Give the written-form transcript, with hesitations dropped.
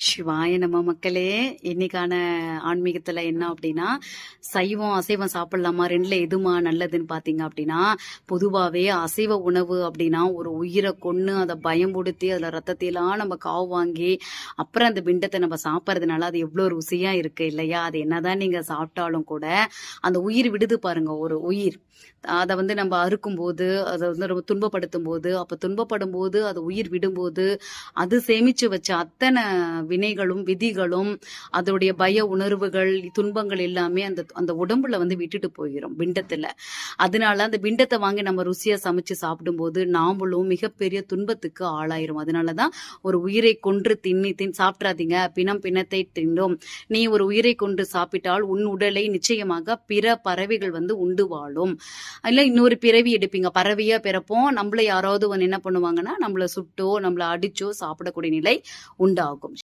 சிவாய நம்ம மக்களே. இன்னைக்கான ஆன்மீகத்துல என்ன அப்படின்னா, சைவம் அசைவம் சாப்பிடலாமா, ரெண்டுல எதுமா நல்லதுன்னு பாத்தீங்க அப்படின்னா, பொதுவாவே அசைவ உணவு அப்படின்னா ஒரு உயிரை கொன்னு அதை பயம்படுத்தி அதுல ரத்தத்தையெல்லாம் நம்ம காவு வாங்கி அப்புறம் அந்த பிண்டத்தை நம்ம சாப்பிட்றதுனால அது எவ்வளவு ருசியா இருக்கு இல்லையா? அது என்னதான் நீங்க சாப்பிட்டாலும் கூட அந்த உயிர் விடுது பாருங்க, ஒரு உயிர். அதை நம்ம அறுக்கும் போது, அதை ரொம்ப துன்பப்படுத்தும் போது, அப்ப துன்பப்படும் போது அது உயிர் விடும்போது அது சேமிச்சு வச்ச அத்தனை வினைகளும் விதிகளும் அதோடைய பய உணர்வுகள் துன்பங்கள் எல்லாமே அந்த அந்த உடம்புல விட்டுட்டு போயிடும் பிண்டத்துல. அதனால அந்த பிண்டத்தை வாங்கி நம்ம ருசியா சமைச்சு சாப்பிடும்போது நாமளும் மிகப்பெரிய துன்பத்துக்கு ஆளாயிரும். அதனாலதான் ஒரு உயிரை கொன்று சாப்பிட்றாதீங்க. பிணம் பிணத்தை தின்னும். நீ ஒரு உயிரை கொன்று சாப்பிட்டால் உன் உடலை நிச்சயமாக பிற பறவைகள் உண்டு வாழும். இல்ல இன்னொரு பிறவி எடுப்பீங்க, பறவையா பிறப்போம். நம்மள யாராவது என்ன பண்ணுவாங்கன்னா நம்மள சுட்டோ நம்மள அடிச்சோ சாப்பிடக்கூடிய நிலை உண்டாகும்.